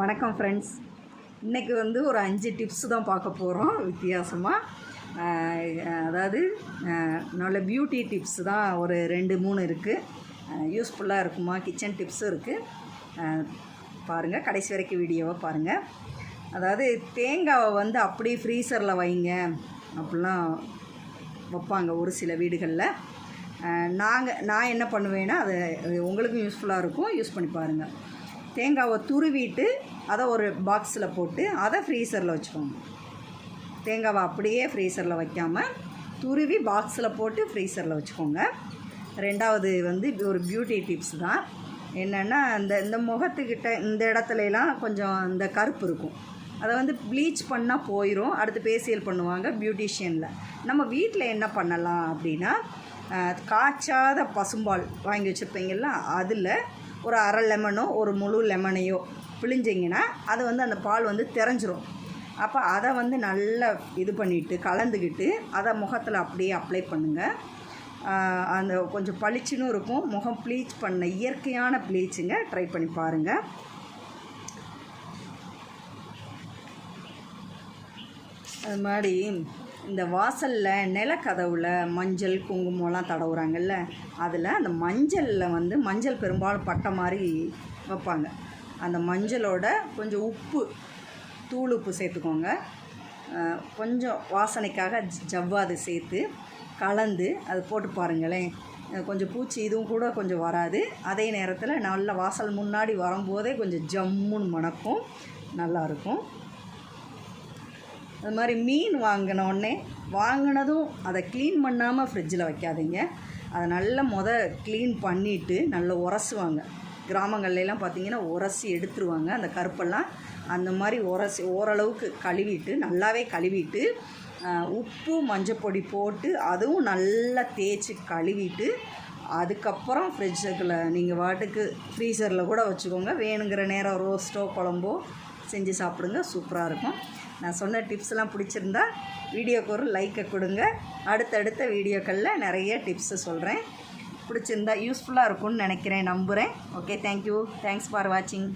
வணக்கம் ஃப்ரெண்ட்ஸ். இன்றைக்கி ஒரு 5 டிப்ஸ் தான் பார்க்க போகிறோம் வித்தியாசமாக. அதாவது நல்ல பியூட்டி டிப்ஸ் தான் ஒரு 2-3 இருக்குது. யூஸ்ஃபுல்லாக இருக்குமா, கிச்சன் டிப்ஸும் இருக்குது. பாருங்கள், கடைசி வரைக்கும் வீடியோவை பாருங்கள். அதாவது தேங்காவை அப்படியே ஃப்ரீசரில் வைங்க அப்படிலாம் வைப்பாங்க ஒரு சில வீடுகளில். நான் என்ன பண்ணுவேன்னா, அது உங்களுக்கும் யூஸ்ஃபுல்லாக இருக்கும், யூஸ் பண்ணி பாருங்கள். தேங்காவை துருவிட்டு அதை ஒரு பாக்ஸில் போட்டு அதை ஃப்ரீசரில் வச்சுக்கோங்க. தேங்காவை அப்படியே ஃப்ரீசரில் வைக்காமல் துருவி பாக்ஸில் போட்டு ஃப்ரீசரில் வச்சுக்கோங்க. ரெண்டாவது ஒரு பியூட்டி டிப்ஸ் தான். என்னென்னா, இந்த முகத்துக்கிட்ட இந்த இடத்துலலாம் கொஞ்சம் இந்த கருப்பு இருக்கும். அதை ப்ளீச் பண்ணால் போயிடும். அடுத்து ஃபேஷியல் பண்ணுவாங்க பியூட்டிஷியனில். நம்ம வீட்டில் என்ன பண்ணலாம் அப்படின்னா, காய்ச்சாத பசும்பால் வாங்கி வச்சுருப்பீங்கள, அதில் ஒரு அரை லெமனோ ஒரு முழு லெமனையோ பிழிஞ்சிங்கன்னா அது அந்த பால் தெரிஞ்சிரும். அப்போ அதை நல்லா இது பண்ணிவிட்டு கலந்துக்கிட்டு அதை முகத்தில் அப்படியே அப்ளை பண்ணுங்கள். அந்த கொஞ்சம் பளிச்சுன்னு இருக்கும். முகம் ப்ளீச் பண்ண இயற்கையான ப்ளீச்சுங்க, ட்ரை பண்ணி பாருங்கள். அது மாதிரி இந்த வாசலில் நிலக்கதவில் மஞ்சள் குங்குமம்லாம் தடவுறாங்கல்ல, அதில் அந்த மஞ்சளில் மஞ்சள் பெரும்பாலும் பட்டை மாதிரி வைப்பாங்க. அந்த மஞ்சளோட கொஞ்சம் உப்பு, தூள் உப்பு சேர்த்துக்கோங்க. கொஞ்சம் வாசனைக்காக ஜவ்வாது சேர்த்து கலந்து அது போட்டு பாருங்களேன். கொஞ்சம் பூச்சி இதுவும் கூட கொஞ்சம் வராது. அதே நேரத்தில் நல்ல வாசல் முன்னாடி வரும்போதே கொஞ்சம் ஜம்முன்னு மணக்கும், நல்லாயிருக்கும். அது மாதிரி மீன் வாங்கினோடனே வாங்கினதும் அதை க்ளீன் பண்ணாமல் ஃப்ரிட்ஜில் வைக்காதீங்க. அதை நல்லா க்ளீன் பண்ணிவிட்டு நல்லா உரசுவாங்க. கிராமங்கள்லாம் பார்த்திங்கன்னா உரசி எடுத்துருவாங்க அந்த கருப்பெல்லாம். அந்த மாதிரி உரசி ஓரளவுக்கு கழுவிட்டு, நல்லாவே கழுவிட்டு, உப்பு மஞ்சப்பொடி போட்டு அதுவும் நல்லா தேய்ச்சி கழுவிட்டு, அதுக்கப்புறம் ஃப்ரிட்ஜுக்குள்ளே நீங்கள் வாட்டுக்கு ஃப்ரீசரில் கூட வச்சுக்கோங்க. வேணுங்கிற நேரம் ரோஸ்ட்டோ குழம்போ செஞ்சு சாப்பிடுங்க, சூப்பராக இருக்கும். நான் சொன்ன டிப்ஸ்லாம் பிடிச்சிருந்தா வீடியோக்கு ஒரு லைக்கை கொடுங்க. அடுத்தடுத்த வீடியோக்களில் நிறைய டிப்ஸு சொல்கிறேன். பிடிச்சிருந்தா யூஸ்ஃபுல்லாக இருக்கும்னு நினைக்கிறேன், நம்புகிறேன். Okay, thank you. தேங்க்ஸ் ஃபார் வாட்சிங்.